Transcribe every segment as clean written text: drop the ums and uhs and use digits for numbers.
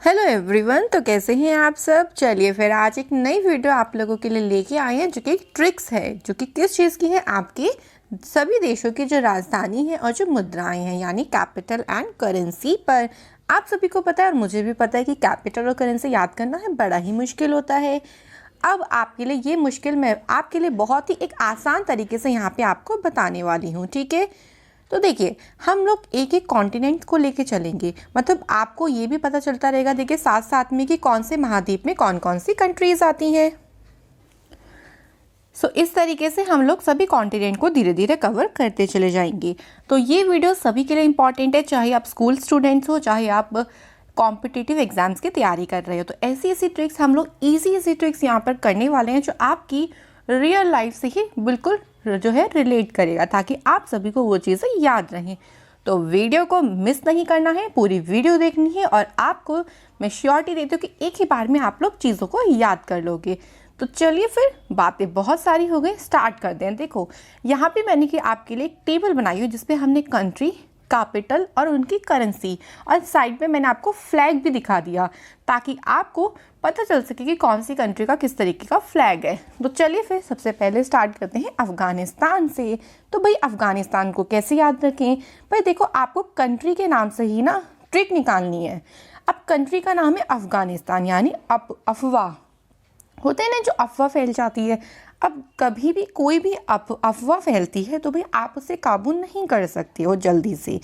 Hello everyone, तो कैसे हैं आप सब। चलिए फिर आज एक नई वीडियो आप लोगों के लिए लेके आए हैं जो कि ट्रिक्स है, जो कि किस चीज़ की है, आपके सभी देशों की जो राजधानी है और जो मुद्राएं हैं यानी कैपिटल एंड करेंसी पर। आप सभी को पता है और मुझे भी पता है कि कैपिटल और करेंसी याद करना है बड़ा ही मुश्किल होता है। अब आपके लिए ये मुश्किल मैं आपके लिए बहुत ही एक आसान तरीके से यहाँ पे आपको बताने वाली हूँ, ठीक है। तो देखिए, हम लोग एक एक कॉन्टिनेंट को लेके चलेंगे, मतलब आपको ये भी पता चलता रहेगा देखिए साथ साथ में कि कौन से महाद्वीप में कौन कौन सी कंट्रीज आती हैं। इस तरीके से हम लोग सभी कॉन्टिनेंट को धीरे धीरे कवर करते चले जाएंगे। तो ये वीडियो सभी के लिए इंपॉर्टेंट है, चाहे आप स्कूल स्टूडेंट्स हो, चाहे आप कॉम्पिटिटिव एग्जाम्स की तैयारी कर रहे हो। तो ऐसी ऐसी ट्रिक्स हम लोग इजी ट्रिक्स यहाँ पर करने वाले हैं जो आपकी रियल लाइफ से ही बिल्कुल जो है रिलेट करेगा, ताकि आप सभी को वो चीज़ें याद रहें। तो वीडियो को मिस नहीं करना है, पूरी वीडियो देखनी है और आपको मैं श्योरिटी देती हूँ कि एक ही बार में आप लोग चीज़ों को याद कर लोगे। तो चलिए फिर, बातें बहुत सारी हो गई, स्टार्ट करते हैं। देखो यहाँ पे मैंने कि आपके लिए एक टेबल बनाई है जिसपे हमने कंट्री, कैपिटल और उनकी करेंसी, और साइड में मैंने आपको फ्लैग भी दिखा दिया ताकि आपको पता चल सके कि कौन सी कंट्री का किस तरीके का फ्लैग है। तो चलिए फिर सबसे पहले स्टार्ट करते हैं अफ़गानिस्तान से। तो भाई अफ़गानिस्तान को कैसे याद रखें। भाई देखो, आपको कंट्री के नाम से ही ना ट्रिक निकालनी है। अब कंट्री का नाम है अफ़गानिस्तान, यानी अफवाह होते हैं ना, जो अफवाह फैल जाती है। अब कभी भी कोई भी अफवाह फैलती है तो भाई आप उसे काबू नहीं कर सकते हो जल्दी से।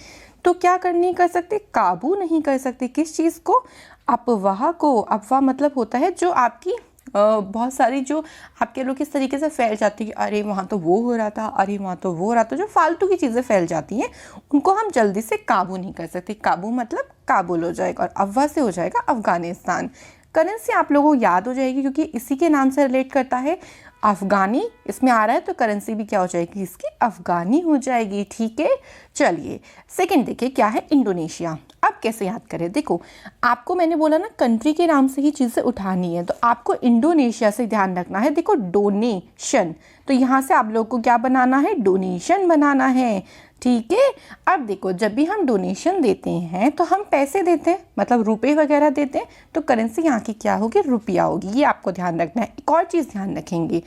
तो क्या नहीं कर सकते, काबू नहीं कर सकते किस चीज़ को, अफवाह को। अफवाह मतलब होता है जो आपकी बहुत सारी जो आपके लोग किस तरीके से फैल जाती है, अरे वहाँ तो वो हो रहा था, अरे वहाँ तो वो हो रहा था, जो फालतू की चीज़ें फैल जाती हैं उनको हम जल्दी से काबू नहीं कर सकते। काबू मतलब काबुल हो जाएगा, और अफवाह से हो जाएगा अफ़गानिस्तान। करेंसी आप लोगों को याद हो जाएगी क्योंकि इसी के नाम से रिलेट करता है। अफ़गानी इसमें आ रहा है तो करेंसी भी क्या हो जाएगी, इसकी अफ़गानी हो जाएगी, ठीक है। चलिए सेकंड देखिए क्या है, इंडोनेशिया। अब कैसे याद करें, देखो आपको मैंने बोला ना कंट्री के नाम से ही चीज़ें उठानी है, तो आपको इंडोनेशिया से ध्यान रखना है। देखो डोनेशन, तो यहाँ से आप लोग को क्या बनाना है, डोनेशन बनाना है, ठीक है। अब देखो, जब भी हम डोनेशन देते हैं तो हम पैसे देते हैं, मतलब रुपए वगैरह देते हैं, तो करेंसी यहाँ की क्या होगी, रुपया होगी। ये आपको ध्यान रखना है। एक और चीज़ ध्यान रखेंगे,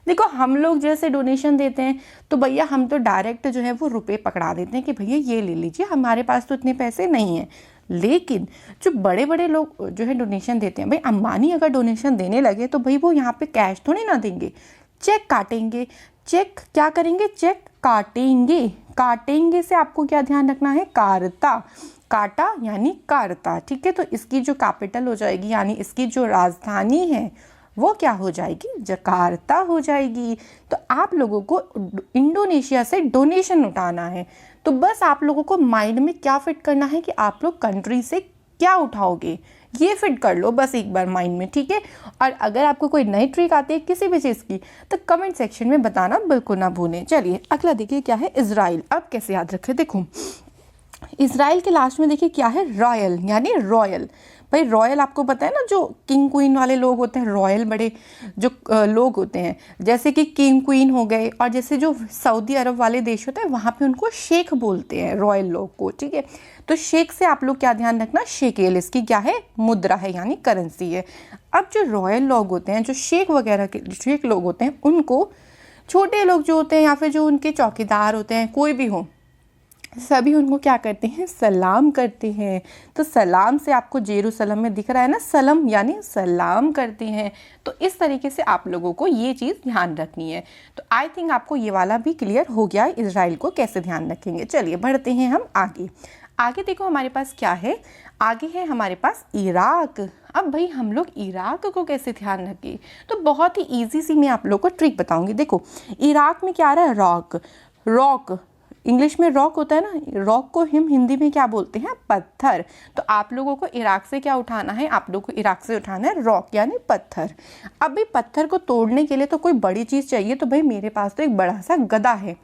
देखो हम लोग जैसे डोनेशन देते हैं तो भैया हम तो डायरेक्ट जो है वो रुपए पकड़ा देते हैं कि भैया ये ले लीजिए, हमारे पास तो इतने पैसे नहीं हैं। लेकिन जो बड़े बड़े लोग जो है डोनेशन देते हैं, भाई अंबानी अगर डोनेशन देने लगे तो भाई वो यहाँ पे कैश थोड़ी ना देंगे, चेक काटेंगे। चेक क्या करेंगे, चेक काटेंगे। काटेंगे से आपको क्या ध्यान रखना है, कारता, काटा यानी कारता, ठीक है। तो इसकी जो कैपिटल हो जाएगी यानी इसकी जो राजधानी है वो क्या हो जाएगी, जकार्ता हो जाएगी। तो आप लोगों को इंडोनेशिया से डोनेशन उठाना है, तो बस आप लोगों को माइंड में क्या फिट करना है कि आप लोग कंट्री से क्या उठाओगे, ये फिट कर लो बस एक बार माइंड में, ठीक है। और अगर आपको कोई नई ट्रिक आती है किसी भी चीज़ की तो कमेंट सेक्शन में बताना बिल्कुल ना भूलें। चलिए अगला देखिए क्या है, इजराइल। अब कैसे याद रखें, देखो इजराइल के लास्ट में देखिए क्या है, रॉयल यानी रॉयल। भाई रॉयल आपको पता है ना, जो किंग क्वीन वाले लोग होते हैं, रॉयल बड़े जो लोग होते हैं, जैसे कि किंग क्वीन हो गए, और जैसे जो सऊदी अरब वाले देश होते हैं वहाँ पे उनको शेख बोलते हैं रॉयल लोग को, ठीक है। तो शेख से आप लोग क्या ध्यान रखना, शेकेल इसकी क्या है, मुद्रा है यानी करेंसी है। अब जो रॉयल लोग होते हैं, जो शेख वगैरह के शेख लोग होते हैं, उनको छोटे लोग जो होते हैं या फिर जो उनके चौकीदार होते हैं, कोई भी हो, सभी उनको क्या करते हैं, सलाम करते हैं। तो सलाम से आपको जेरूसलम में दिख रहा है ना, सलम यानी सलाम करते हैं। तो इस तरीके से आप लोगों को ये चीज़ ध्यान रखनी है। तो आई थिंक आपको ये वाला भी क्लियर हो गया है, इजराइल को कैसे ध्यान रखेंगे। चलिए बढ़ते हैं हम आगे। आगे देखो हमारे पास क्या है, आगे है हमारे पास इराक। अब भाई हम लोग इराक को कैसे ध्यान रखें, तो बहुत ही ईजी सी मैं आप लोग को ट्रिक बताऊंगी। देखो इराक में क्या आ रहा है, रॉक। रॉक इंग्लिश में रॉक होता है ना, रॉक को हम हिंदी में क्या बोलते हैं, पत्थर। तो आप लोगों को इराक से क्या उठाना है, आप लोगों को इराक से उठाना है रॉक यानी पत्थर। अब भाई पत्थर को तोड़ने के लिए तो कोई बड़ी चीज़ चाहिए, तो भाई मेरे पास तो एक बड़ा सा गदा है।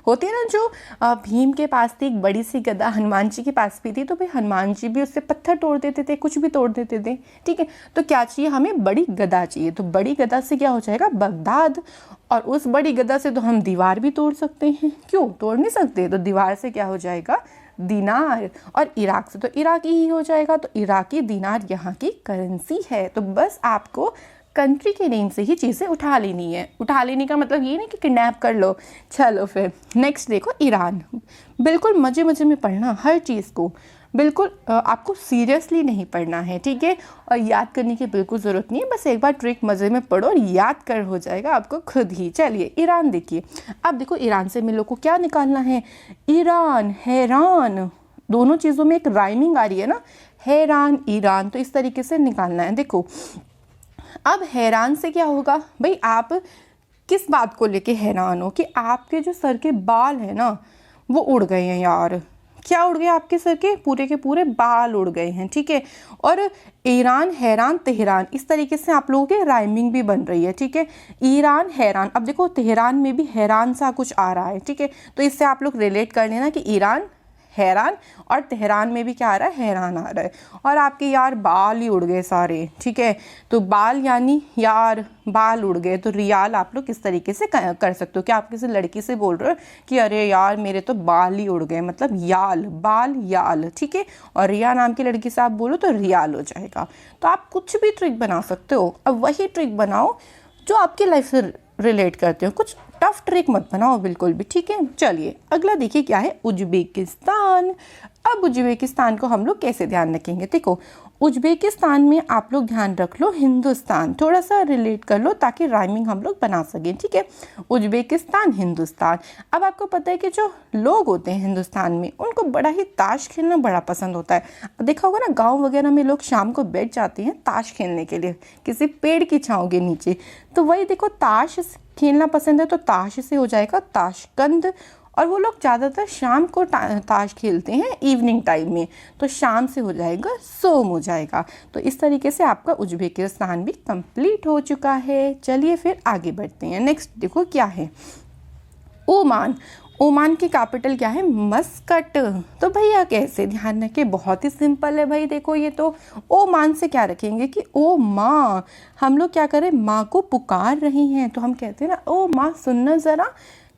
होती है ना, जो भीम के पास थी एक बड़ी सी गदा, हनुमान जी के पास भी थी, तो भाई हनुमान जी भी उससे पत्थर तोड़ देते थे, कुछ भी तोड़ देते थे, ठीक है। तो क्या चाहिए हमें, बड़ी गदा चाहिए। तो बड़ी गदा से क्या हो जाएगा, बगदाद। और उस बड़ी गदा से तो हम दीवार भी तोड़ सकते हैं, क्यों तोड़ नहीं सकते, तो दीवार से क्या हो जाएगा, दिनार, और इराक से तो इराकी ही हो जाएगा, तो इराकी दिनार यहाँ की करेंसी है। तो बस आपको कंट्री के नेम से ही चीज़ें उठा लेनी है। उठा लेने का मतलब ये नहीं कि किडनैप कर लो। चलो फिर नेक्स्ट देखो, ईरान। बिल्कुल मज़े मज़े में पढ़ना हर चीज़ को, बिल्कुल आपको सीरियसली नहीं पढ़ना है, ठीक है। और याद करने की बिल्कुल ज़रूरत नहीं है, बस एक बार ट्रिक मज़े में पढ़ो और याद कर हो जाएगा आपको खुद ही। चलिए ईरान देखिए। अब देखो ईरान से हम लोग को क्या निकालना है, ईरान, हैरान, दोनों चीज़ों में एक राइमिंग आ रही है ना, हैरान ईरान, तो इस तरीके से निकालना है। देखो अब हैरान से क्या होगा भाई, आप किस बात को लेके हैरान हो कि आपके जो सर के बाल है ना वो उड़ गए हैं यार। क्या उड़ गए आपके सर के पूरे बाल उड़ गए हैं, ठीक है। और ईरान, हैरान, तेहरान, इस तरीके से आप लोगों की राइमिंग भी बन रही है, ठीक है। ईरान, हैरान, अब देखो तेहरान में भी हैरान सा कुछ आ रहा है, ठीक है। तो इससे आप लोग रिलेट कर लेना कि ईरान, हैरान, और तेहरान में भी क्या आ रहा है, हैरान आ रहा है। और आपके यार बाल ही उड़ गए सारे, ठीक है। तो बाल यानी यार बाल उड़ गए, तो रियाल आप लोग किस तरीके से कर सकते हो कि आप किसी लड़की से बोल रहे हो कि अरे यार मेरे तो बाल ही उड़ गए, मतलब याल, बाल याल, ठीक है। और रिया नाम की लड़की से आप बोलो तो रियाल हो जाएगा। तो आप कुछ भी ट्रिक बना सकते हो। अब वही ट्रिक बनाओ जो आपकी लाइफ से रिलेट करते हो, कुछ टफ ट्रिक मत बनाओ बिल्कुल भी, ठीक है। चलिए अगला देखिए क्या है, उज्बेकिस्तान। अब उज्बेकिस्तान को हम लोग कैसे ध्यान रखेंगे, देखो उज्बेकिस्तान में आप लोग ध्यान रख लो हिंदुस्तान, थोड़ा सा रिलेट कर लो ताकि राइमिंग हम लोग बना सकें, ठीक है। उज्बेकिस्तान, हिंदुस्तान। अब आपको पता है कि जो लोग होते हैं हिंदुस्तान में उनको बड़ा ही ताश खेलना बड़ा पसंद होता है। देखा होगा ना गाँव वगैरह में लोग शाम को बैठ जाते हैं ताश खेलने के लिए किसी पेड़ की छाँव के नीचे। तो वही देखो ताश खेलना पसंद है तो ताश से हो जाएगा ताशकंद। और वो लोग ज़्यादातर शाम को ताश खेलते हैं इवनिंग टाइम में, तो शाम से हो जाएगा सोम हो जाएगा। तो इस तरीके से आपका उज्बेकिस्तान भी कंप्लीट हो चुका है। चलिए फिर आगे बढ़ते हैं। नेक्स्ट देखो क्या है, ओमान। ओमान की कैपिटल क्या है, मस्कट। तो भैया कैसे ध्यान रखें, बहुत ही सिंपल है भाई। देखो ये तो ओमान से क्या रखेंगे कि ओ माँ, हम लोग क्या करें, माँ को पुकार रही हैं, तो हम कहते हैं ना ओ माँ सुनना ज़रा,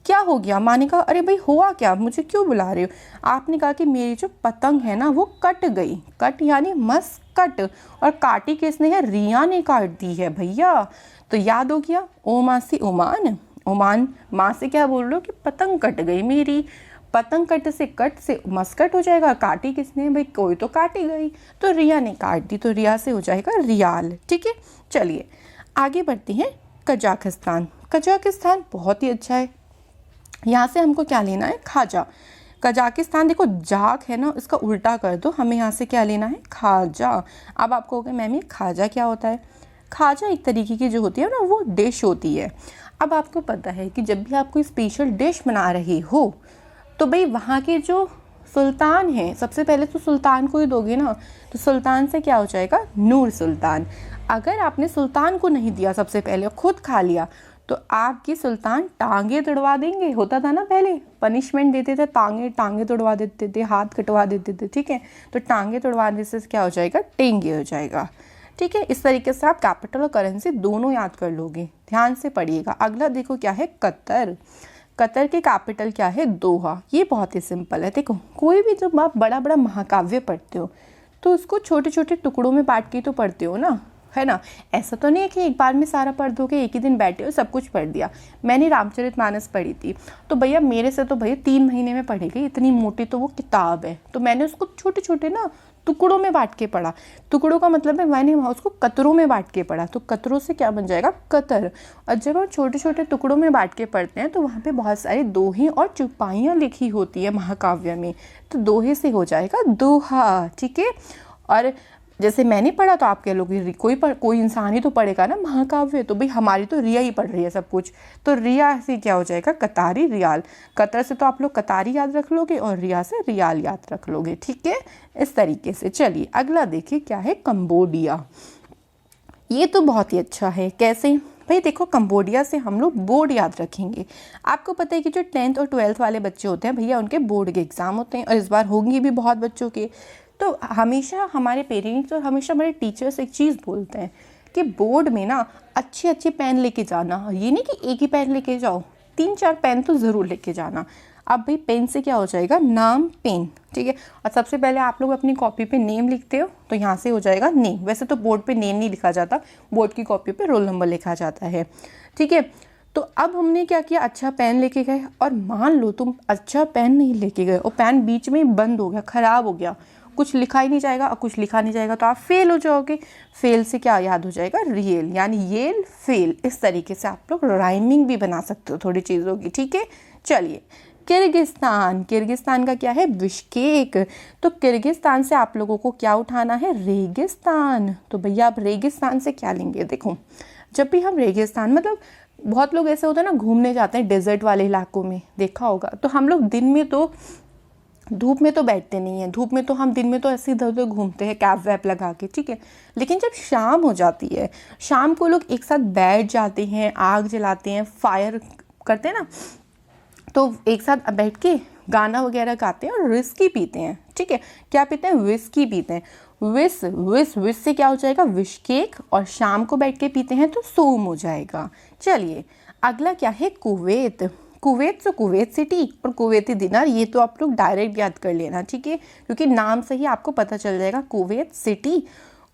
क्या हो गया। माँ ने कहा अरे भाई हुआ क्या, मुझे क्यों बुला रहे हो। आपने कहा कि मेरी जो पतंग है ना वो कट गई, कट यानी मस्कट, और काटी किसने है, रिया ने काट दी है भैया। तो याद हो गया, ओ माँ से ओमान, ओमान माँ से क्या बोल रहे हो कि पतंग कट गई मेरी। पतंग कट से मस्कट हो जाएगा, काटी किसने, भाई कोई तो काटी गई, तो रिया ने काट दी, तो रिया से हो जाएगा रियाल, ठीक है। चलिए आगे बढ़ते हैं, कजाकिस्तान। कजाकिस्तान बहुत ही अच्छा है, यहाँ से हमको क्या लेना है, खाजा। कजाकिस्तान देखो जाक है ना, इसका उल्टा कर दो, हमें यहाँ से क्या लेना है, खाजा। अब आपको कहोगे मैम ये खाजा क्या होता है, खाजा एक तरीके की जो होती है ना वो डिश होती है। अब आपको पता है कि जब भी आप कोई स्पेशल डिश बना रहे हो तो भाई वहाँ के जो सुल्तान हैं, सबसे पहले तो सुल्तान को ही दोगे ना, तो सुल्तान से क्या हो जाएगा, नूर सुल्तान। अगर आपने सुल्तान को नहीं दिया सबसे पहले, खुद खा लिया, तो आपकी सुल्तान टांगे तोड़वा देंगे। होता था ना पहले, पनिशमेंट देते थे, टांगे तोड़वा देते थे, हाथ कटवा देते थे, ठीक है। तो टांगे तोड़वाने से क्या हो जाएगा, टेंगे हो जाएगा, ठीक है। इस तरीके से आप कैपिटल और करेंसी दोनों याद कर लोगे, ध्यान से पढ़िएगा। अगला देखो क्या है, कतर। कतर के कैपिटल क्या है, दोहा। ये बहुत ही सिंपल है। देखो कोई भी जब आप बड़ा बड़ा महाकाव्य पढ़ते हो तो उसको छोटे छोटे टुकड़ों में बांट के तो पढ़ते हो ना, है ना। ऐसा तो नहीं है कि एक बार में सारा पढ़ दोगे, एक ही दिन बैठे हो सब कुछ पढ़ दिया। मैंने रामचरितमानस पढ़ी थी, तो भैया मेरे से तो भैया 3 महीने में पढ़ी गई, इतनी मोटी तो वो किताब है। तो मैंने उसको छोटे छोटे ना टुकड़ों में बांट के पढ़ा। टुकड़ों का मतलब है मैंने वहाँ उसको कतरों में बांट के पढ़ा, तो कतरों से क्या बन जाएगा, कतर। और जब हम छोटे छोटे टुकड़ों में बांट के पढ़ते हैं तो वहाँ पे बहुत सारी दोहे और चौपाइयाँ लिखी होती है महाकाव्य में, तो दोहे से हो जाएगा दोहा, ठीक है। और जैसे मैंने पढ़ा तो आप कह लोगे कोई इंसान ही तो पढ़ेगा ना महाकाव्य, तो भाई हमारी तो रिया ही पढ़ रही है सब कुछ, तो रिया से क्या हो जाएगा, कतारी रियाल। कतर से तो आप लोग कतारी याद रख लोगे और रिया से रियाल याद रख लोगे, ठीक है, इस तरीके से। चलिए अगला देखिए क्या है, कंबोडिया। ये तो बहुत ही अच्छा है। कैसे भाई, देखो कंबोडिया से हम लोग बोर्ड याद रखेंगे। आपको पता है कि जो 10th और 12th वाले बच्चे होते हैं भैया, उनके बोर्ड के एग्ज़ाम होते हैं और इस बार होंगे भी बहुत बच्चों के। तो हमेशा हमारे पेरेंट्स और हमेशा हमारे टीचर्स एक चीज़ बोलते हैं कि बोर्ड में ना अच्छे पेन लेके जाना। ये नहीं कि एक ही पेन लेके जाओ, 3-4 पेन तो ज़रूर लेके जाना। अब भाई पेन से क्या हो जाएगा, नाम पेन, ठीक है। और सबसे पहले आप लोग अपनी कॉपी पे नेम लिखते हो तो यहाँ से हो जाएगा नेम। वैसे तो बोर्ड पे नेम नहीं लिखा जाता, बोर्ड की कॉपी पे रोल नंबर लिखा जाता है, ठीक है। तो अब हमने क्या किया, अच्छा पेन लेके गए, और मान लो तुम अच्छा पेन नहीं लेके गए और पेन बीच में ही बंद हो गया, ख़राब हो गया, कुछ लिखा ही नहीं जाएगा और कुछ लिखा नहीं जाएगा तो आप फेल हो जाओगे। फेल से क्या याद हो जाएगा, रियल, यानी येल फेल। इस तरीके से आप लोग राइमिंग भी बना सकते हो थोड़ी चीज़ों की, ठीक है। चलिए, किर्गिस्तान, किर्गिस्तान का क्या है, बिश्केक। तो किर्गिस्तान से आप लोगों को क्या उठाना है, रेगिस्तान। तो भैया आप रेगिस्तान से क्या लेंगे, देखो जब भी हम रेगिस्तान, मतलब बहुत लोग ऐसे होते हैं ना, घूमने जाते हैं डेजर्ट वाले इलाकों में, देखा होगा, तो हम लोग दिन में तो धूप में तो बैठते नहीं हैं, धूप में तो हम दिन में तो ऐसे इधर उधर घूमते हैं कैप वैप लगा के, ठीक है। लेकिन जब शाम हो जाती है, शाम को लोग एक साथ बैठ जाते हैं, आग जलाते हैं, फायर करते हैं ना, तो एक साथ बैठ के गाना वगैरह गाते हैं और विस्की पीते हैं, ठीक है। क्या पीते हैं, विस्की पीते हैं। विस से क्या हो जाएगा, विश केक, और शाम को बैठ के पीते हैं तो सोम हो जाएगा। चलिए, अगला क्या है, कुवैत। कुवैत से कुवैत सिटी और कुवैती दिनार, ये तो आप लोग डायरेक्ट याद कर लेना, ठीक है, क्योंकि नाम से ही आपको पता चल जाएगा, कुवैत सिटी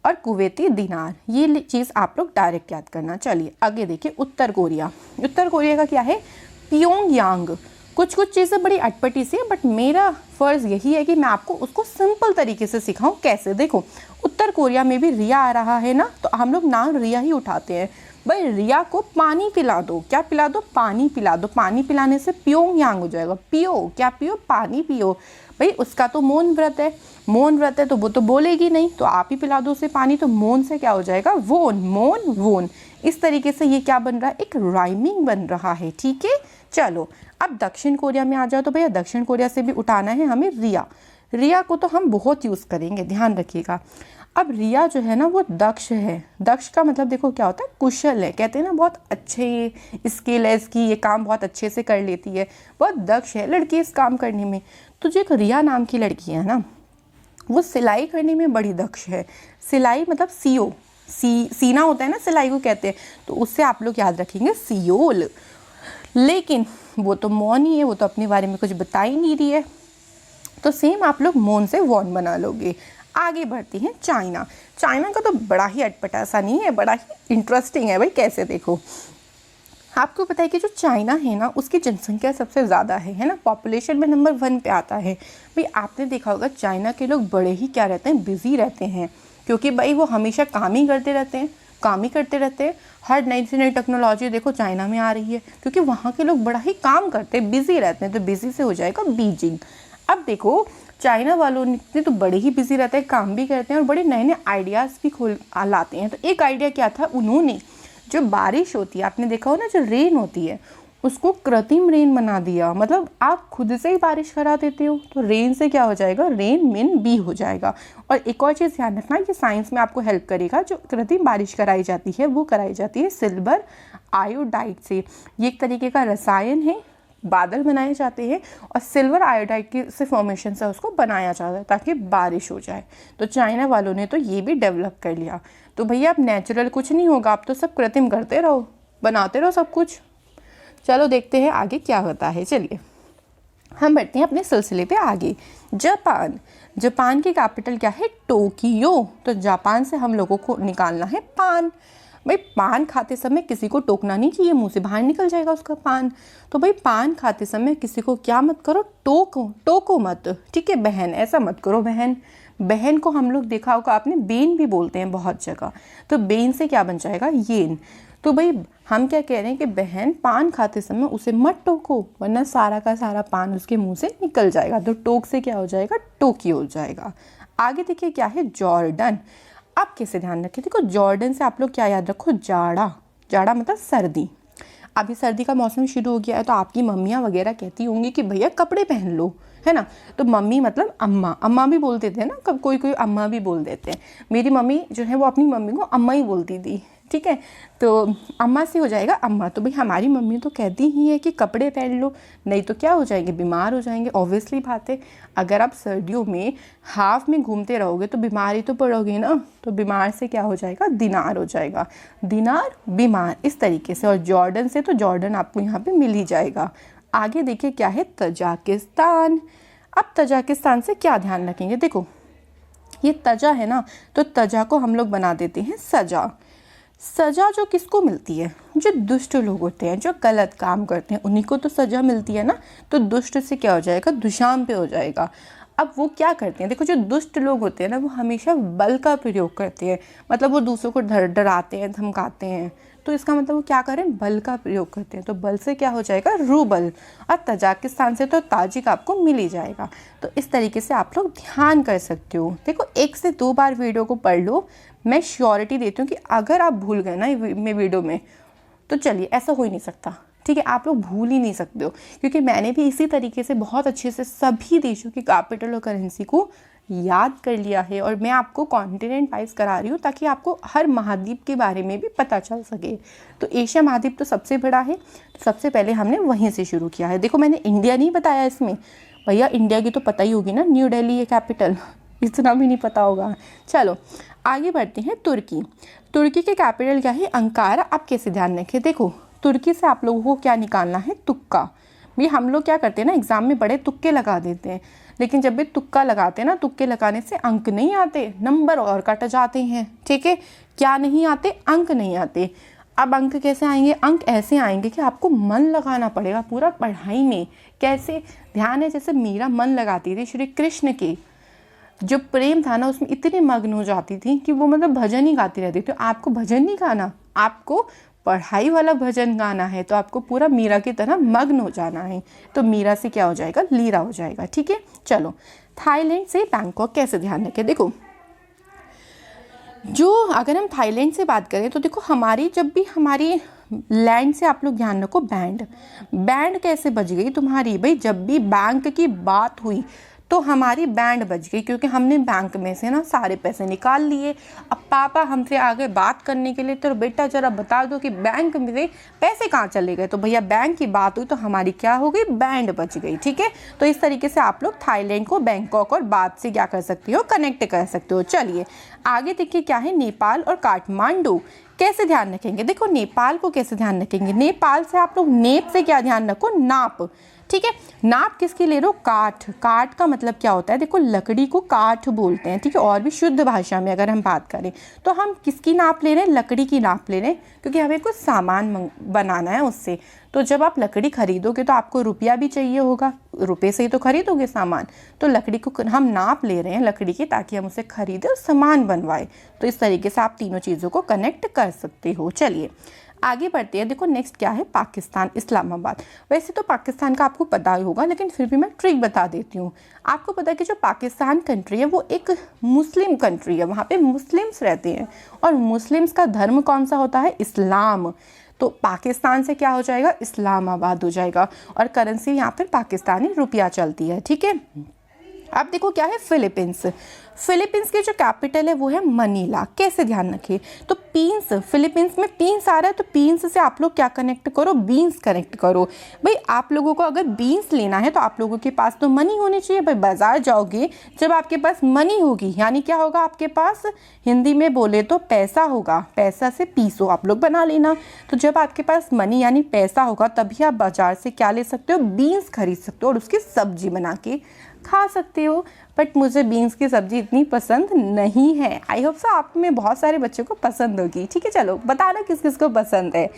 और कुवैती दिनार, ये चीज़ आप लोग डायरेक्ट याद करना। चलिए आगे देखिए, उत्तर कोरिया। उत्तर कोरिया का क्या है, प्योंगयांग। कुछ कुछ चीज़ें बड़ी अटपटी सी है, बट मेरा फ़र्ज़ यही है कि मैं आपको उसको सिंपल तरीके से सिखाऊं। कैसे, देखो उत्तर कोरिया में भी रिया आ रहा है ना, तो हम लोग नाम रिया ही उठाते हैं। भाई रिया को पानी पिला दो, क्या पिला दो, पानी पिला दो। पानी पिलाने से प्योंगयांग हो जाएगा, पियो, क्या पियो, पानी पियो। भाई उसका तो मौन व्रत है, मौन व्रत है तो वो तो बोलेगी नहीं, तो आप ही पिला दो उसे पानी, तो मौन से क्या हो जाएगा, वोन, मौन वोन। इस तरीके से ये क्या बन रहा है, एक राइमिंग बन रहा है, ठीक है। चलो अब दक्षिण कोरिया में आ जाओ, तो भैया दक्षिण कोरिया से भी उठाना है हमें रिया। रिया को तो हम बहुत यूज़ करेंगे, ध्यान रखिएगा। अब रिया जो है ना वो दक्ष है। दक्ष का मतलब देखो क्या होता है, कुशल है, कहते हैं ना बहुत अच्छे स्किल है इसकी, ये काम बहुत अच्छे से कर लेती है, बहुत दक्ष है लड़की इस काम करने में। तो जो एक रिया नाम की लड़की है ना, वो सिलाई करने में बड़ी दक्ष है। सिलाई मतलब सीओ, सीना होता है ना, सिलाई को कहते हैं, तो उससे आप लोग याद रखेंगे सियोल। लेकिन वो तो मौन ही है, वो तो अपने बारे में कुछ बता ही नहीं रही है, तो सेम आप लोग मौन से वॉन बना लोगे। आगे बढ़ती हैं चाइना। चाइना का तो बड़ा ही अटपटा सा नहीं है, बड़ा ही इंटरेस्टिंग है भाई। कैसे, देखो आपको पता है कि जो चाइना है ना, उसकी जनसंख्या सबसे ज़्यादा है ना, पॉपुलेशन में नंबर 1 पे आता है। भाई आपने देखा होगा चाइना के लोग बड़े ही क्या रहते हैं, बिजी रहते हैं, क्योंकि भाई वो हमेशा काम ही करते रहते हैं, काम ही करते रहते हैं। हर नई से नई टेक्नोलॉजी देखो चाइना में आ रही है, क्योंकि वहाँ के लोग बड़ा ही काम करते हैं, बिजी रहते हैं, तो बिजी से हो जाएगा बीजिंग। अब देखो चाइना वालों ने तो बड़े ही बिजी रहते हैं, काम भी करते हैं और बड़े नए नए आइडियाज़ भी लाते हैं। तो एक आइडिया क्या था, उन्होंने जो बारिश होती है, आपने देखा हो ना, जो रेन होती है उसको कृत्रिम रेन बना दिया। मतलब आप खुद से ही बारिश करा देते हो, तो रेन से क्या हो जाएगा, रेन मिन बी हो जाएगा। और एक और चीज़ ध्यान रखना, ये साइंस में आपको हेल्प करेगा। जो कृत्रिम बारिश कराई जाती है वो कराई जाती है सिल्वर आयोडाइड से। ये एक तरीके का रसायन है, बादल बनाए जाते हैं और सिल्वर आयोडाइड की से फॉर्मेशन से उसको बनाया जाता है ताकि बारिश हो जाए। तो चाइना वालों ने तो ये भी डेवलप कर लिया। तो भैया अब नेचुरल कुछ नहीं होगा, आप तो सब कृत्रिम करते रहो, बनाते रहो सब कुछ। चलो देखते हैं आगे क्या होता है। चलिए हम बढ़ते हैं अपने सिलसिले पे आगे। जापान। जापान की कैपिटल क्या है, टोक्यो। तो जापान से हम लोगों को निकालना है पान। भाई पान खाते समय किसी को टोकना नहीं चाहिए, मुंह से बाहर निकल जाएगा उसका पान। तो भाई पान खाते समय किसी को क्या मत करो, टोको मत, ठीक है बहन, ऐसा मत करो बहन। बहन को हम लोग देखा होगा आपने, बेन भी बोलते हैं बहुत जगह, तो बेन से क्या बन जाएगा, येन। तो भाई हम क्या कह रहे हैं कि बहन पान खाते समय उसे मत टोको, वरना सारा का सारा पान उसके मुंह से निकल जाएगा। तो टोक से क्या हो जाएगा, टोकी हो जाएगा। आगे देखिए क्या है, जॉर्डन। अब कैसे ध्यान रखें, देखो जॉर्डन से आप लोग क्या याद रखो, जाड़ा। जाड़ा मतलब सर्दी। अभी सर्दी का मौसम शुरू हो गया है, तो आपकी मम्मियाँ वगैरह कहती होंगी कि भैया कपड़े पहन लो, है ना। तो मम्मी मतलब अम्मा, अम्मा भी बोल देते हैं ना, कब कोई कोई अम्मा भी बोल देते हैं। मेरी मम्मी जो है वो अपनी मम्मी को अम्मा ही बोलती थी, ठीक है। तो अम्मा से हो जाएगा अम्मा। तो भाई हमारी मम्मी तो कहती ही है कि कपड़े पहन लो, नहीं तो क्या हो जाएंगे, बीमार हो जाएंगे। ऑब्वियसली बात है, अगर आप सर्दियों में हाफ में घूमते रहोगे तो बीमार ही तो पड़ोगे ना। तो बीमार से क्या हो जाएगा, दिनार हो जाएगा, दिनार बीमार, इस तरीके से। और जॉर्डन से तो जॉर्डन आपको यहाँ पे मिल ही जाएगा। आगे देखिए क्या है, तजाकिस्तान। अब तजाकिस्तान से क्या ध्यान रखेंगे, देखो ये तजा है ना, तो तजा को हम लोग बना देते हैं सजा। सजा जो किसको मिलती है, जो दुष्ट लोग होते हैं, जो गलत काम करते हैं, उन्हीं को तो सजा मिलती है ना। तो दुष्ट से क्या हो जाएगा, दुशान पे हो जाएगा। अब वो क्या करते हैं, देखो जो दुष्ट लोग होते हैं ना, वो हमेशा बल का प्रयोग करते हैं, मतलब वो दूसरों को डराते हैं, धमकाते हैं। तो इसका मतलब वो क्या करें, बल का प्रयोग करते हैं। तो बल से क्या हो जाएगा, रूबल। और तजाकिस्तान से तो ताजिक आपको मिल ही जाएगा। तो इस तरीके से आप लोग ध्यान कर सकते हो। देखो 1 से 2 बार वीडियो को पढ़ लो, मैं श्योरिटी देती हूँ कि अगर आप भूल गए ना ये वीडियो में, तो चलिए ऐसा हो ही नहीं सकता, ठीक है, आप लोग भूल ही नहीं सकते हो। क्योंकि मैंने भी इसी तरीके से बहुत अच्छे से सभी देशों की कैपिटल और करेंसी को याद कर लिया है, और मैं आपको कॉन्टिनेंट वाइज करा रही हूँ ताकि आपको हर महाद्वीप के बारे में भी पता चल सके। तो एशिया महाद्वीप तो सबसे बड़ा है, तो सबसे पहले हमने वहीं से शुरू किया है। देखो मैंने इंडिया नहीं बताया इसमें, भैया इंडिया की तो पता ही होगी ना, न्यू दिल्ली है कैपिटल, इतना भी नहीं पता होगा। चलो आगे बढ़ते हैं, तुर्की। तुर्की के कैपिटल क्या है, अंकारा। आप कैसे ध्यान रखें, देखो तुर्की से आप लोगों को क्या निकालना है, तुक्का। भाई हम लोग क्या करते हैं ना, एग्जाम में बड़े तुक्के लगा देते हैं, लेकिन जब भी तुक्का लगाते हैं ना, तुक्के लगाने से अंक नहीं आते, नंबर और कट जाते हैं, ठीक है। क्या नहीं आते, अंक नहीं आते। अब अंक कैसे आएंगे, अंक ऐसे आएंगे कि आपको मन लगाना पड़ेगा पूरा पढ़ाई में। कैसे, ध्यान है जैसे मीरा मन लगाती थी श्री कृष्ण के जो प्रेम था ना, उसमें इतने मग्न हो जाती थी कि वो मतलब भजन ही गाती रहती थी। तो आपको भजन नहीं गाना, आपको पढ़ाई वाला भजन गाना है, तो आपको पूरा मीरा की तरह मग्न हो जाना है। तो मीरा से क्या हो जाएगा, लीरा हो जाएगा, ठीक है। चलो थाईलैंड से बैंकॉक कैसे ध्यान रखें, देखो जो अगर हम थाईलैंड से बात करें तो देखो हमारी, जब भी हमारी लैंड से आप लोग ध्यान रखो, बैंड कैसे बज गई तुम्हारी, भाई जब भी बैंक की बात हुई तो हमारी बैंड बज गई, क्योंकि हमने बैंक में से ना सारे पैसे निकाल लिए। अब पापा हमसे आगे बात करने के लिए, तो बेटा जरा बता दो कि बैंक में से पैसे कहाँ चले गए। तो भैया बैंक की बात हुई तो हमारी क्या हो गई, बैंड बज गई, ठीक है। तो इस तरीके से आप लोग थाईलैंड को बैंकॉक और बात से क्या कर सकते हो, कनेक्ट कर सकते हो। चलिए आगे देखिए क्या है, नेपाल और काठमांडू कैसे ध्यान रखेंगे। देखो नेपाल को कैसे ध्यान रखेंगे, नेपाल से आप लोग नेप से क्या ध्यान रखो, नाप, ठीक है। नाप किसकी ले रहे हो, काठ। काठ का मतलब क्या होता है, देखो लकड़ी को काठ बोलते हैं, ठीक है। और भी शुद्ध भाषा में अगर हम बात करें तो हम किसकी नाप ले रहे हैं, लकड़ी की नाप ले रहे हैं, क्योंकि हमें कुछ सामान बनाना है उससे। तो जब आप लकड़ी खरीदोगे तो आपको रुपया भी चाहिए होगा, रुपये से ही तो खरीदोगे सामान। तो लकड़ी को हम नाप ले रहे हैं लकड़ी की, ताकि हम उसे खरीदें और सामान बनवाए। तो इस तरीके से आप तीनों चीज़ों को कनेक्ट कर सकते हो। चलिए आगे बढ़ते हैं। देखो नेक्स्ट क्या है, पाकिस्तान, इस्लामाबाद। वैसे तो पाकिस्तान का आपको पता ही होगा, लेकिन फिर भी मैं ट्रिक बता देती हूँ। आपको पता है कि जो पाकिस्तान कंट्री है वो एक मुस्लिम कंट्री है, वहाँ पे मुस्लिम्स रहते हैं, और मुस्लिम्स का धर्म कौन सा होता है, इस्लाम। तो पाकिस्तान से क्या हो जाएगा, इस्लामाबाद हो जाएगा, और करेंसी यहाँ पर पाकिस्तानी रुपया चलती है, ठीक है। अब देखो क्या है, फिलीपींस। फिलीपींस की जो कैपिटल है वो है मनीला। कैसे ध्यान रखें, तो पीन्स, फिलीपींस में पीन्स आ रहा है, तो पीन्स से आप लोग क्या कनेक्ट करो, बीन्स कनेक्ट करो। भाई आप लोगों को अगर बीन्स लेना है तो आप लोगों के पास तो मनी होनी चाहिए। भाई बाजार जाओगे, जब आपके पास मनी होगी, यानी क्या होगा आपके पास, हिंदी में बोले तो पैसा होगा, पैसा से पीसो आप लोग बना लेना। तो जब आपके पास मनी यानी पैसा होगा, तभी आप बाजार से क्या ले सकते हो, बीन्स खरीद सकते हो और उसकी सब्जी बना के खा सकते हो। बट मुझे बीन्स की सब्जी इतनी पसंद नहीं है। आई होप सो आप में बहुत सारे बच्चों को पसंद होगी, ठीक है। चलो बताना किस किस को पसंद है।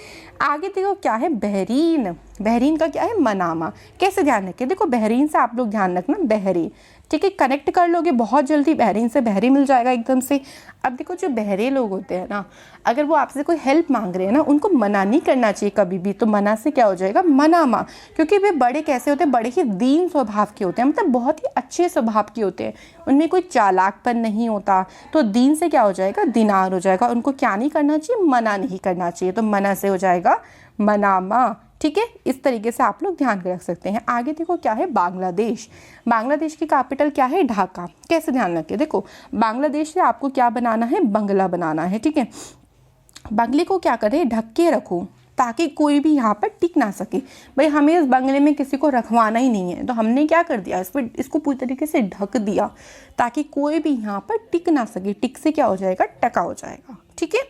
आगे देखो क्या है, बहरीन। बहरीन का क्या है, मनामा। कैसे ध्यान रखें, देखो बहरीन से आप लोग ध्यान रखना, बहरी, ठीक है, कनेक्ट कर लोगे बहुत जल्दी, बहरीन से बहरी मिल जाएगा एकदम से। अब देखो जो बहरे लोग होते हैं ना, अगर वो आपसे कोई हेल्प मांग रहे हैं ना, उनको मना नहीं करना चाहिए कभी भी। तो मना से क्या हो जाएगा, मनामा, क्योंकि वे बड़े कैसे होते हैं, बड़े ही दीन स्वभाव के होते हैं, मतलब बहुत ही अच्छे स्वभाव के होते हैं, उनमें कोई चालाकपन नहीं होता। तो दीन से क्या हो जाएगा, दिनार हो जाएगा। उनको क्या नहीं करना चाहिए, मना नहीं करना चाहिए। तो मना से हो जाएगा मनामा, ठीक है। इस तरीके से आप लोग ध्यान रख सकते हैं। आगे देखो क्या है, बांग्लादेश। बांग्लादेश की कैपिटल क्या है, ढाका। कैसे ध्यान रखें, देखो बांग्लादेश से आपको क्या बनाना है, बंगला बनाना है, ठीक है। बंगले को क्या करें, ढक के रखो, ताकि कोई भी यहाँ पर टिक ना सके। भाई हमें इस बंगले में किसी को रखवाना ही नहीं है, तो हमने क्या कर दिया, इसको पूरी तरीके से ढक दिया, ताकि कोई भी यहाँ पर टिक ना सके। टिक से क्या हो जाएगा, टका हो जाएगा, ठीक है।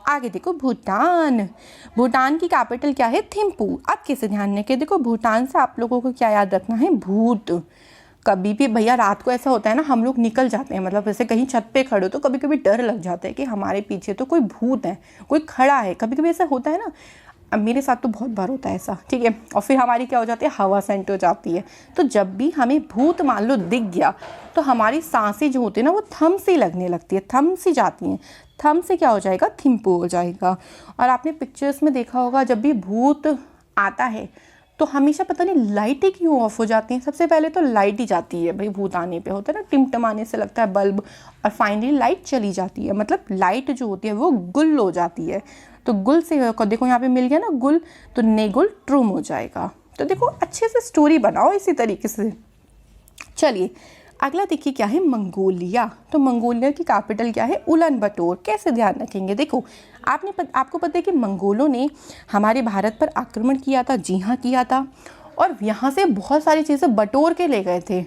आगे देखो भूटान। भूटान की कैपिटल क्या है? थिम्पू। अब कैसे ध्यान रखें, देखो भूटान से आप लोगों को क्या याद रखना है? भूत। कभी भी भैया रात को ऐसा होता है ना, हम लोग निकल जाते हैं, मतलब जैसे कहीं छत पे खड़े हो तो कभी कभी डर लग जाता है कि हमारे पीछे तो कोई भूत है, कोई खड़ा है, कभी कभी ऐसा होता है ना। अब मेरे साथ तो बहुत बार होता है ऐसा, ठीक है। और फिर हमारी क्या हो जाती है? हवा सेंट हो जाती है। तो जब भी हमें भूत मान लो दिख गया तो हमारी सांसें जो होती है ना वो थम सी लगने लगती है, थम सी जाती हैं। थम से क्या हो जाएगा? थिम्पू हो जाएगा। और आपने पिक्चर्स में देखा होगा जब भी भूत आता है तो हमेशा पता नहीं लाइटें क्यों ऑफ हो जाती हैं। सबसे पहले तो लाइट ही जाती है भाई, भूत आने पे होता है ना, टिमटमाने से लगता है बल्ब, और फाइनली लाइट चली जाती है। मतलब लाइट जो होती है वो गुल हो जाती है। तो गुल से देखो यहाँ पे मिल गया ना गुल, तो नेगुल ट्रूम हो जाएगा। तो देखो अच्छे से स्टोरी बनाओ इसी तरीके से। चलिए अगला देखिए क्या है? मंगोलिया। तो मंगोलिया की कैपिटल क्या है? उलान बटोर। कैसे ध्यान रखेंगे? देखो आपको पता है कि मंगोलों ने हमारे भारत पर आक्रमण किया था। जी हाँ, किया था। और यहाँ से बहुत सारी चीज़ें बटोर के ले गए थे।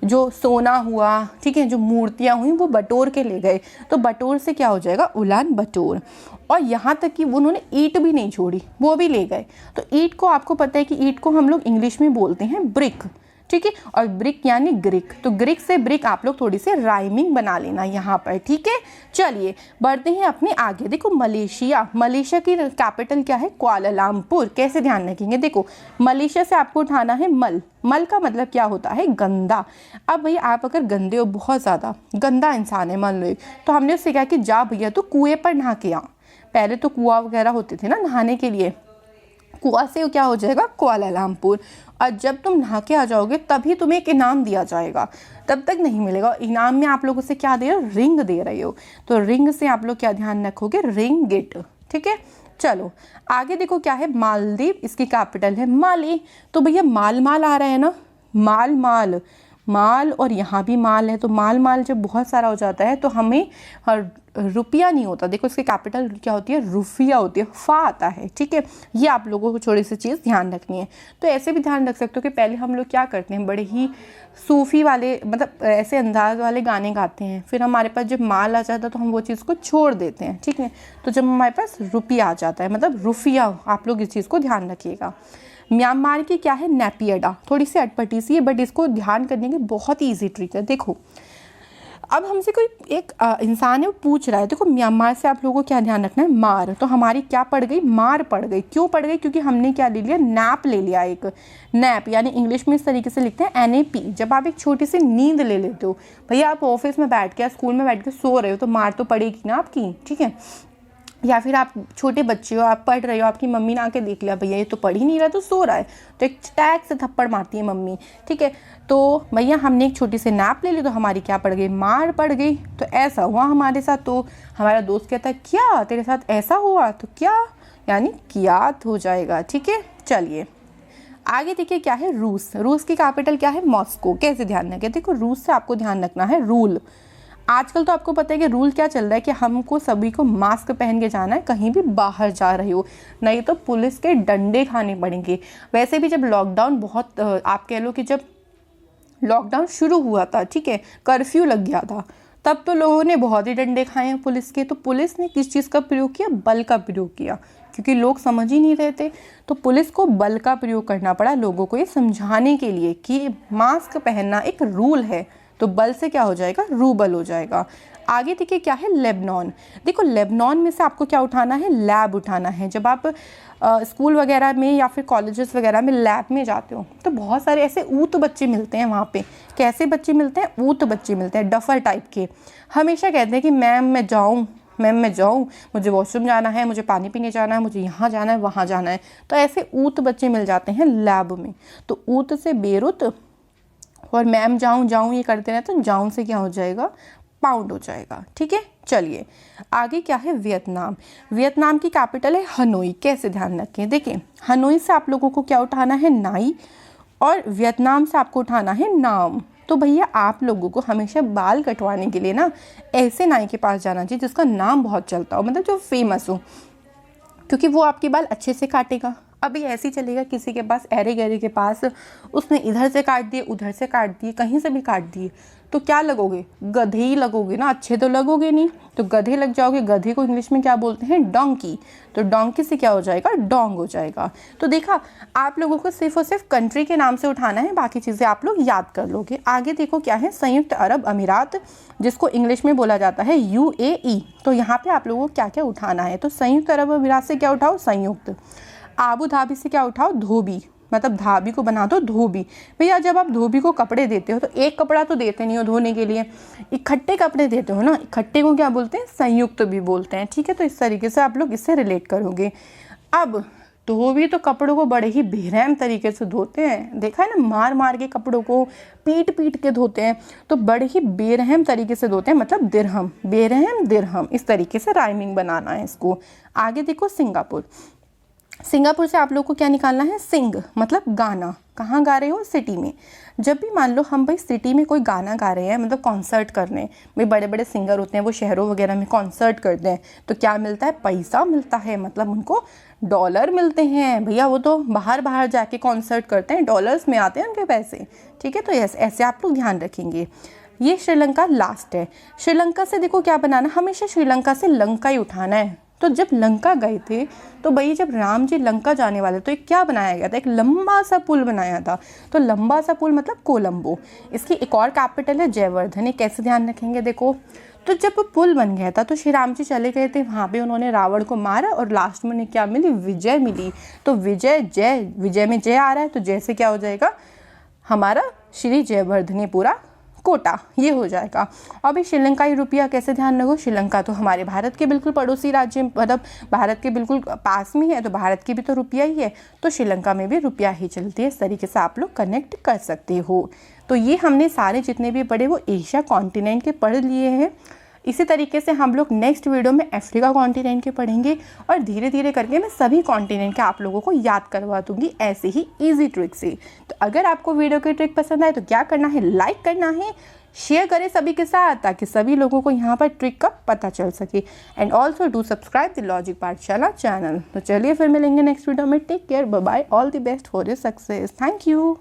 जो सोना हुआ, ठीक है, जो मूर्तियाँ हुई वो बटोर के ले गए। तो बटोर से क्या हो जाएगा? उलान बटोर। और यहाँ तक कि उन्होंने ईंट भी नहीं छोड़ी, वो भी ले गए। तो ईंट को आपको पता है कि ईंट को हम लोग इंग्लिश में बोलते हैं ब्रिक, ठीक है। और ब्रिक यानी ग्रीक, तो ग्रीक से ब्रिक आप लोग थोड़ी सी राइमिंग बना लेना यहाँ पर, ठीक है। चलिए बढ़ते हैं अपने आगे। देखो मलेशिया। मलेशिया की कैपिटल क्या है? कुआलालंपुर। कैसे ध्यान रखेंगे? देखो मलेशिया से आपको उठाना है मल। मल का मतलब क्या होता है? गंदा। अब भैया आप अगर गंदे हो, बहुत ज़्यादा गंदा इंसान है मान लो, तो हमने उससे कहा कि जा भैया तो कुएं पर नहा के आ। पहले तो कुआं वगैरह होते थे ना नहाने के लिए, कुआं से क्या हो जाएगा? कुआलालंपुर। और जब तुम नहा के आ जाओगे तभी तुम्हें एक इनाम दिया जाएगा, तब तक नहीं मिलेगा। इनाम में आप लोगों से क्या दे रहे हो? रिंग दे रहे हो। तो रिंग से आप लोग क्या ध्यान रखोगे? रिंगिट, ठीक है। चलो आगे देखो क्या है? मालदीव। इसकी कैपिटल है माली। तो भैया माल माल आ रहा है ना, माल माल माल, और यहाँ भी माल है। तो माल माल जब बहुत सारा हो जाता है तो हमें रुपया नहीं होता। देखो इसकी कैपिटल क्या होती है? रुफिया होती है, फा आता है, ठीक है। ये आप लोगों को थोड़ी सी चीज़ ध्यान रखनी है। तो ऐसे भी ध्यान रख सकते हो कि पहले हम लोग क्या करते हैं, बड़े ही सूफी वाले, मतलब ऐसे अंदाज वाले गाने गाते हैं, फिर हमारे पास जब माल आ जाता है तो हम वो चीज़ को छोड़ देते हैं, ठीक है। तो जब हमारे पास रुपया आ जाता है, मतलब रुफिया, आप लोग इस चीज़ को ध्यान रखिएगा। म्यांमार की क्या है? नेपियडा। थोड़ी सी अटपटी सी है बट इसको ध्यान करने की बहुत ईजी ट्रिक है। देखो अब हमसे कोई एक इंसान है वो पूछ रहा है, देखो म्यांमार से आप लोगों को क्या ध्यान रखना है? मार। तो हमारी क्या पड़ गई? मार पड़ गई। क्यों पड़ गई? क्योंकि हमने क्या ले लिया? नैप ले लिया। एक नैप यानी इंग्लिश में इस तरीके से लिखते हैं NAP। जब आप एक छोटी सी नींद ले लेते हो, भैया आप ऑफिस में बैठ के, स्कूल में बैठ के सो रहे हो तो मार तो पड़ेगी ना आपकी, ठीक है। या फिर आप छोटे बच्चे हो, आप पढ़ रहे हो, आपकी मम्मी ने आके देख लिया भैया ये तो पढ़ ही नहीं रहा, तो सो रहा है, तो एक टैग से थप्पड़ मारती है मम्मी, ठीक है। तो भैया हमने एक छोटी सी नैप ले ली तो हमारी क्या पड़ गई? मार पड़ गई। तो ऐसा हुआ हमारे साथ। तो हमारा दोस्त कहता है क्या तेरे साथ ऐसा हुआ? तो क्या यानी कियात हो जाएगा, ठीक है। चलिए आगे देखिए क्या है? रूस। रूस की कैपिटल क्या है? मॉस्को। कैसे ध्यान रखें? देखो रूस से आपको ध्यान रखना है रूल। आजकल तो आपको पता है कि रूल क्या चल रहा है कि हमको सभी को मास्क पहन के जाना है, कहीं भी बाहर जा रहे हो, नहीं तो पुलिस के डंडे खाने पड़ेंगे। वैसे भी जब लॉकडाउन बहुत आप कह लो कि जब लॉकडाउन शुरू हुआ था, ठीक है, कर्फ्यू लग गया था, तब तो लोगों ने बहुत ही डंडे खाए हैं पुलिस के। तो पुलिस ने किस चीज़ का प्रयोग किया? बल का प्रयोग किया, क्योंकि लोग समझ ही नहीं रहे थे। तो पुलिस को बल का प्रयोग करना पड़ा लोगों को ये समझाने के लिए कि मास्क पहनना एक रूल है। तो बल से क्या हो जाएगा? रूबल हो जाएगा। आगे देखिए क्या है? लेबनान। देखो लेबनान में से आपको क्या उठाना है? लैब उठाना है। जब आप स्कूल वगैरह में या फिर कॉलेजेस वगैरह में लैब में जाते हो तो बहुत सारे ऐसे ऊत बच्चे मिलते हैं वहाँ पे। कैसे बच्चे मिलते हैं? ऊत बच्चे मिलते हैं, डफर टाइप के। हमेशा कहते हैं कि मैम मैं जाऊँ, मुझे वॉशरूम जाना है, मुझे पानी पीने जाना है, मुझे यहाँ जाना है, वहाँ जाना है। तो ऐसे ऊत बच्चे मिल जाते हैं लैब में। तो ऊत से बेरुत और मैम जाऊँ ये करते रहते, तो जाऊँ से क्या हो जाएगा? पाउंड हो जाएगा, ठीक है। चलिए आगे क्या है? वियतनाम। वियतनाम की कैपिटल है हनोई। कैसे ध्यान रखें? देखिए हनोई से आप लोगों को क्या उठाना है? नाई। और वियतनाम से आपको उठाना है नाम। तो भैया आप लोगों को हमेशा बाल कटवाने के लिए ना ऐसे नाई के पास जाना चाहिए जिसका नाम बहुत चलता हो, मतलब जो फेमस हो, क्योंकि वो आपके बाल अच्छे से काटेगा, अभी ऐसे ही चलेगा, किसी के पास एरे गहरे के पास उसने इधर से काट दिए, उधर से काट दिए, कहीं से भी काट दिए, तो क्या लगोगे? गधे ही लगोगे ना, अच्छे तो लगोगे नहीं, तो गधे लग जाओगे। गधे को इंग्लिश में क्या बोलते हैं? डोंकी। तो डोंकी से क्या हो जाएगा? डोंग हो जाएगा। तो देखा, आप लोगों को सिर्फ और सिर्फ कंट्री के नाम से उठाना है, बाकी चीज़ें आप लोग याद कर लोगे। आगे देखो क्या है, संयुक्त अरब अमीरात, जिसको इंग्लिश में बोला जाता है UAE। तो यहाँ पे आप लोगों को क्या क्या उठाना है? तो संयुक्त अरब अमीरात से क्या उठाओ? संयुक्त। आबू धाबी से क्या उठाओ? धोबी, मतलब धाबी को बना दो धोबी। भैया जब आप धोबी को कपड़े देते हो तो एक कपड़ा तो देते नहीं हो धोने के लिए, इकट्ठे कपड़े देते हो ना, इकट्ठे को क्या बोलते हैं? संयुक्त भी बोलते हैं। ठीक है, तो इस तरीके से आप लोग इससे रिलेट करोगे। अब धोबी तो कपड़ों को बड़े ही बेरहम तरीके से धोते हैं, देखा है ना, मार मार के कपड़ों को पीट पीट के धोते हैं, तो बड़े ही बेरहम तरीके से धोते हैं, मतलब दिरहम, बेरहम दिरहम, इस तरीके से राइमिंग बनाना है इसको। आगे देखो सिंगापुर। सिंगापुर से आप लोग को क्या निकालना है? सिंग, मतलब गाना। कहाँ गा रहे हो? सिटी में। जब भी मान लो हम भाई सिटी में कोई गाना गा रहे हैं, मतलब कॉन्सर्ट कर रहे हैं, भाई बड़े बड़े सिंगर होते हैं वो शहरों वगैरह में कॉन्सर्ट करते हैं, तो क्या मिलता है? पैसा मिलता है, मतलब उनको डॉलर मिलते हैं। भैया वो तो बाहर बाहर जाके कॉन्सर्ट करते हैं, डॉलर्स में आते हैं उनके पैसे। ठीक है, तो ऐसे आप लोग ध्यान रखेंगे। ये श्रीलंका लास्ट है। श्रीलंका से देखो क्या बनाना, हमेशा श्रीलंका से लंका ही उठाना है। तो जब लंका गए थे तो भाई जब राम जी लंका जाने वाले तो एक क्या बनाया गया था? एक लंबा सा पुल बनाया था। तो लंबा सा पुल मतलब कोलंबो। इसकी एक और कैपिटल है जयवर्धन। ये कैसे ध्यान रखेंगे? देखो, तो जब पुल बन गया था तो श्री राम जी चले गए थे, वहाँ पे उन्होंने रावण को मारा और लास्ट में उन्हें क्या मिली? विजय मिली। तो विजय, जय, विजय में जय आ रहा है, तो जय से क्या हो जाएगा? हमारा श्री जयवर्धनेपुरा कोटा, ये हो जाएगा। अभी श्रीलंकाई रुपया कैसे ध्यान रखो? श्रीलंका तो हमारे भारत के बिल्कुल पड़ोसी राज्य, मतलब भारत के बिल्कुल पास में है, तो भारत की भी तो रुपया ही है, तो श्रीलंका में भी रुपया ही चलती है। इस तरीके से आप लोग कनेक्ट कर सकते हो। तो ये हमने सारे जितने भी पढ़े वो एशिया कॉन्टिनेंट के पढ़ लिए हैं। इसी तरीके से हम लोग नेक्स्ट वीडियो में अफ्रीका कॉन्टिनेंट के पढ़ेंगे, और धीरे धीरे करके मैं सभी कॉन्टिनेंट के आप लोगों को याद करवा दूंगी ऐसे ही इजी ट्रिक से। तो अगर आपको वीडियो की ट्रिक पसंद आए तो क्या करना है? लाइक करना है, शेयर करें सभी के साथ, ताकि सभी लोगों को यहाँ पर ट्रिक का पता चल सके। And also do subscribe the Logic Pathshala channel. तो चलिए फिर मिलेंगे नेक्स्ट वीडियो में। Take care, bye bye, all the best for your success. Thank you.